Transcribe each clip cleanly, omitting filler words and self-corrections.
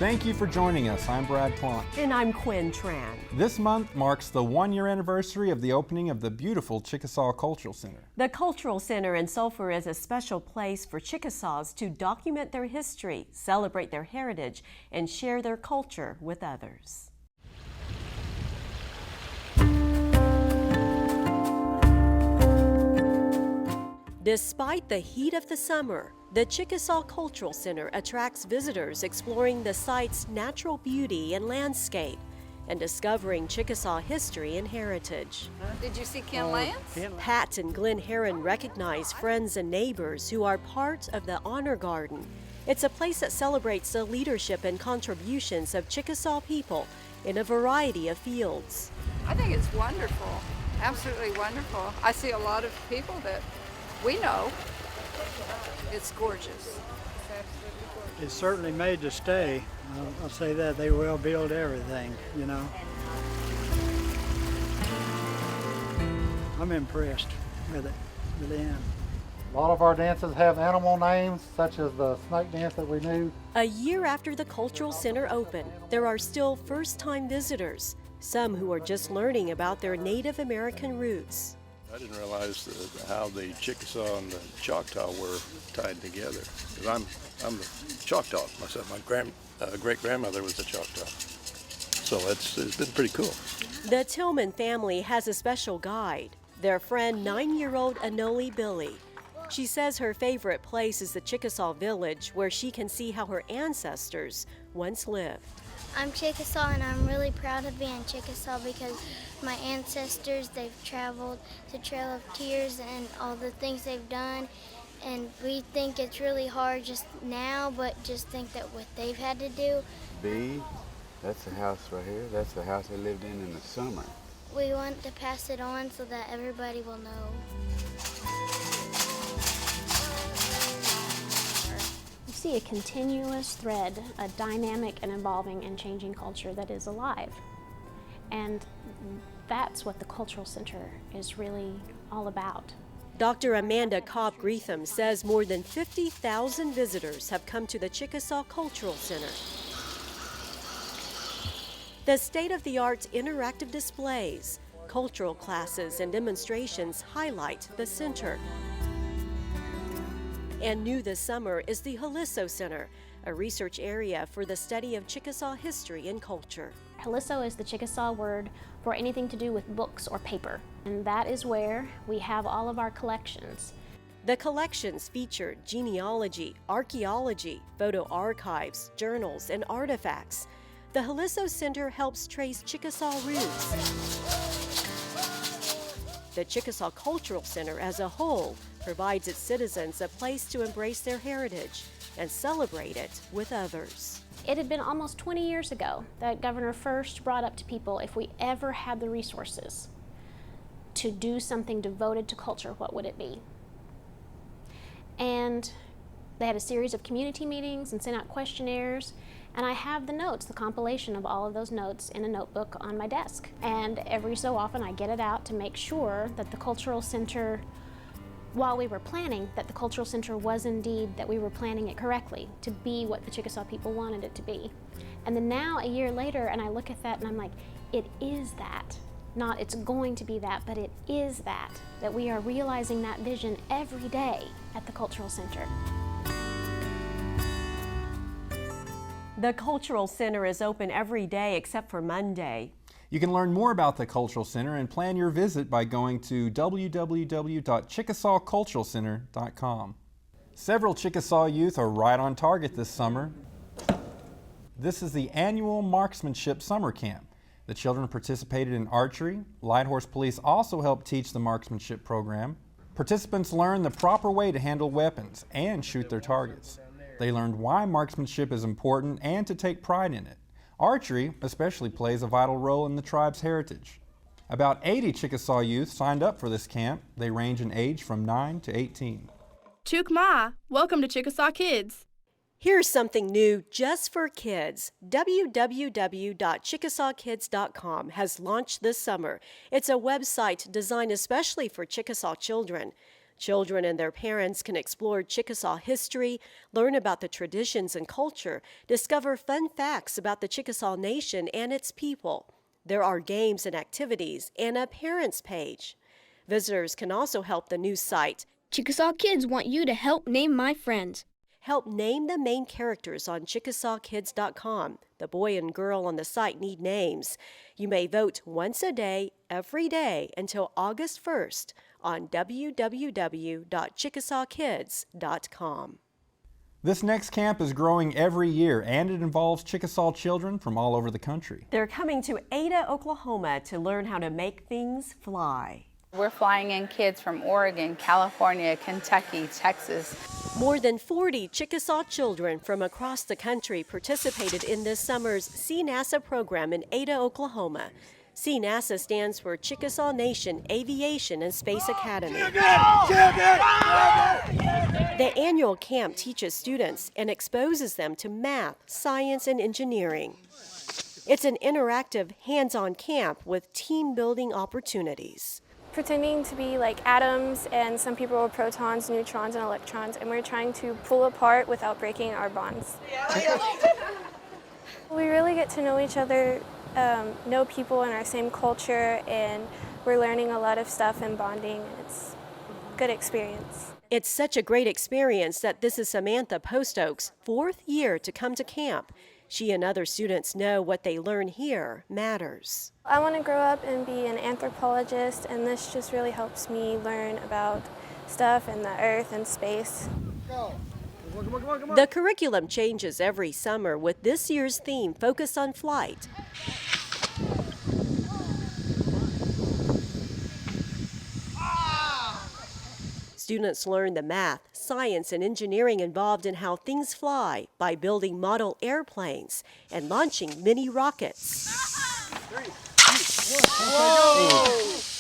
Thank you for joining us. I'm Brad Quin. And I'm Quin Tran. This month marks the one-year anniversary of the opening of the beautiful Chickasaw Cultural Center. The Cultural Center in Sulphur is a special place for Chickasaws to document their history, celebrate their heritage, and share their culture with others. Despite the heat of the summer, the Chickasaw Cultural Center attracts visitors exploring the site's natural beauty and landscape and discovering Chickasaw history and heritage. Did you see Ken Lance? Pat and Glenn Herron recognize friends and neighbors who are part of the Honor Garden. It's a place that celebrates the leadership and contributions of Chickasaw people in a variety of fields. I think it's wonderful, absolutely wonderful. I see a lot of people that we know. It's gorgeous. It's absolutely gorgeous. It's certainly made to stay. I'll say that. They will build everything, you know. I'm impressed with it, with the end. A lot of our dances have animal names, such as the snake dance that we knew. A year after the Cultural Center opened, there are still first-time visitors, some who are just learning about their Native American roots. I didn't realize how the Chickasaw and the Choctaw were tied together. Because I'm the Choctaw myself. My great-grandmother was a Choctaw. So it's been pretty cool. The Tillman family has a special guide, their friend 9-year-old Anoli Billy. She says her favorite place is the Chickasaw village, where she can see how her ancestors once lived. I'm Chickasaw, and I'm really proud of being Chickasaw because my ancestors, they've traveled the Trail of Tears and all the things they've done, and we think it's really hard just now, but just think that what they've had to do. That's the house right here. That's the house they lived in the summer. We want to pass it on so that everybody will know. See a continuous thread, a dynamic and evolving and changing culture that is alive. And that's what the Cultural Center is really all about. Dr. Amanda Cobb-Greetham says more than 50,000 visitors have come to the Chickasaw Cultural Center. The state-of-the-art interactive displays, cultural classes, and demonstrations highlight the center. And new this summer is the Holisso Center, a research area for the study of Chickasaw history and culture. Holisso is the Chickasaw word for anything to do with books or paper, and that is where we have all of our collections. The collections feature genealogy, archaeology, photo archives, journals, and artifacts. The Holisso Center helps trace Chickasaw roots. The Chickasaw Cultural Center as a whole provides its citizens a place to embrace their heritage and celebrate it with others. It had been almost 20 years ago that Governor first brought up to people if we ever had the resources to do something devoted to culture, what would it be? And they had a series of community meetings and sent out questionnaires, and I have the notes, the compilation of all of those notes in a notebook on my desk. And every so often I get it out to make sure that the Cultural Center, while we were planning, that the Cultural Center was indeed, that we were planning it correctly to be what the Chickasaw people wanted it to be. And then now, a year later, and I look at that and I'm like, it is that. Not it's going to be that, but it is that we are realizing that vision every day at the Cultural Center. The Cultural Center is open every day except for Monday. You can learn more about the Cultural Center and plan your visit by going to www.chickasawculturalcenter.com. Several Chickasaw youth are right on target this summer. This is the annual Marksmanship Summer Camp. The children participated in archery. Light Horse Police also helped teach the marksmanship program. Participants learned the proper way to handle weapons and shoot their targets. They learned why marksmanship is important and to take pride in it. Archery especially plays a vital role in the tribe's heritage. About 80 Chickasaw youth signed up for this camp. They range in age from 9 to 18. Chukma, welcome to Chickasaw Kids. Here's something new just for kids. www.chickasawkids.com has launched this summer. It's a website designed especially for Chickasaw children. Children and their parents can explore Chickasaw history, learn about the traditions and culture, discover fun facts about the Chickasaw Nation and its people. There are games and activities and a parents page. Visitors can also help the news site. Chickasaw Kids want you to help name my friends. Help name the main characters on ChickasawKids.com. The boy and girl on the site need names. You may vote once a day, every day, until August 1st on www.ChickasawKids.com. This next camp is growing every year, and it involves Chickasaw children from all over the country. They're coming to Ada, Oklahoma to learn how to make things fly. We're flying in kids from Oregon, California, Kentucky, Texas. More than 40 Chickasaw children from across the country participated in this summer's CNASA program in Ada, Oklahoma. CNASA stands for Chickasaw Nation Aviation and Space Academy. The annual camp teaches students and exposes them to math, science, and engineering. It's an interactive, hands-on camp with team-building opportunities. Pretending to be like atoms, and some people are protons, neutrons, and electrons, and we're trying to pull apart without breaking our bonds. We really get to know each other, know people in our same culture, and we're learning a lot of stuff and bonding, and it's a good experience. It's such a great experience that this is Samantha Postoak's 4th year to come to camp. She and other students know what they learn here matters. I want to grow up and be an anthropologist, and this just really helps me learn about stuff and the earth and space. The curriculum changes every summer, with this year's theme focused on flight. Students learn the math, science, and engineering involved in how things fly by building model airplanes and launching mini rockets. 3, 2,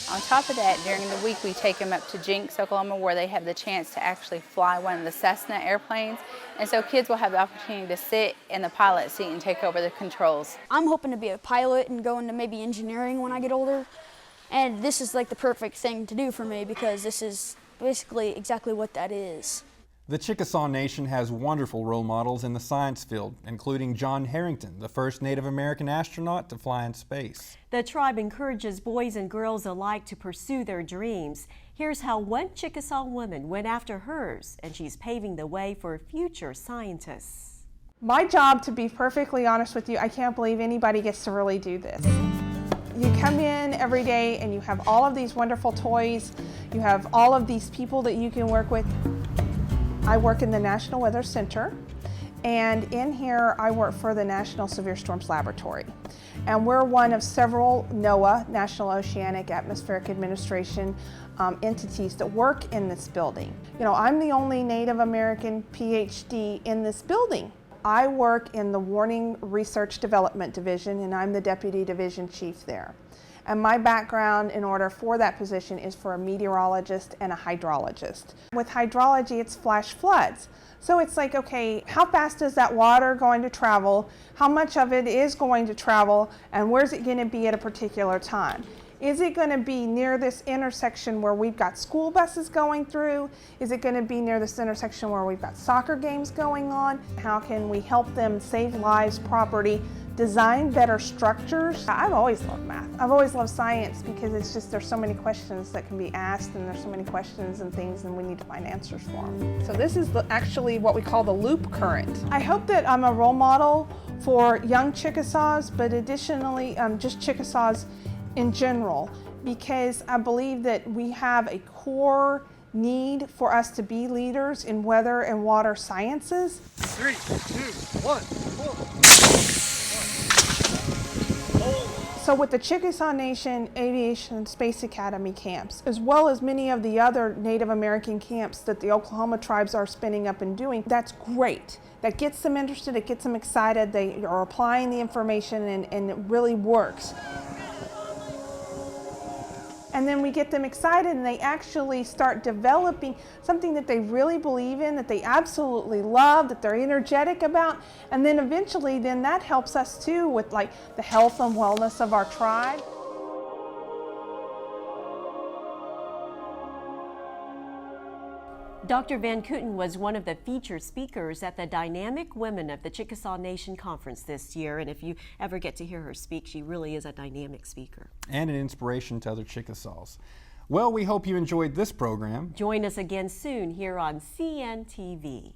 1. On top of that, during the week we take them up to Jinx, Oklahoma, where they have the chance to actually fly one of the Cessna airplanes. And so kids will have the opportunity to sit in the pilot seat and take over the controls. I'm hoping to be a pilot and go into maybe engineering when I get older. And this is like the perfect thing to do for me, because this is basically exactly what that is. The Chickasaw Nation has wonderful role models in the science field, including John Harrington, the first Native American astronaut to fly in space. The tribe encourages boys and girls alike to pursue their dreams. Here's how one Chickasaw woman went after hers, and she's paving the way for future scientists. My job, to be perfectly honest with you, I can't believe anybody gets to really do this. You come in every day and you have all of these wonderful toys. You have all of these people that you can work with. I work in the National Weather Center, and in here I work for the National Severe Storms Laboratory. And we're one of several NOAA, National Oceanic Atmospheric Administration entities that work in this building. You know, I'm the only Native American PhD in this building. I work in the Warning Research Development Division, and I'm the Deputy Division Chief there. And my background in order for that position is for a meteorologist and a hydrologist. With hydrology, it's flash floods. So it's like, okay, how fast is that water going to travel? How much of it is going to travel? And where's it going to be at a particular time? Is it going to be near this intersection where we've got school buses going through? Is it going to be near this intersection where we've got soccer games going on? How can we help them save lives, property, design better structures? I've always loved math. I've always loved science, because it's just, there's so many questions that can be asked, and there's so many questions and things, and we need to find answers for them. So this is actually what we call the loop current. I hope that I'm a role model for young Chickasaws, but additionally just Chickasaws in general, because I believe that we have a core need for us to be leaders in weather and water sciences. 3, 2, 1, 4. So with the Chickasaw Nation Aviation and Space Academy camps, as well as many of the other Native American camps that the Oklahoma tribes are spinning up and doing, that's great. That gets them interested, it gets them excited, they are applying the information, and it really works. And then we get them excited, and they actually start developing something that they really believe in, that they absolutely love, that they're energetic about. And then eventually, then that helps us too with like the health and wellness of our tribe. Dr. Van Cooten was one of the featured speakers at the Dynamic Women of the Chickasaw Nation Conference this year, and if you ever get to hear her speak, she really is a dynamic speaker. And an inspiration to other Chickasaws. Well, we hope you enjoyed this program. Join us again soon here on CNTV.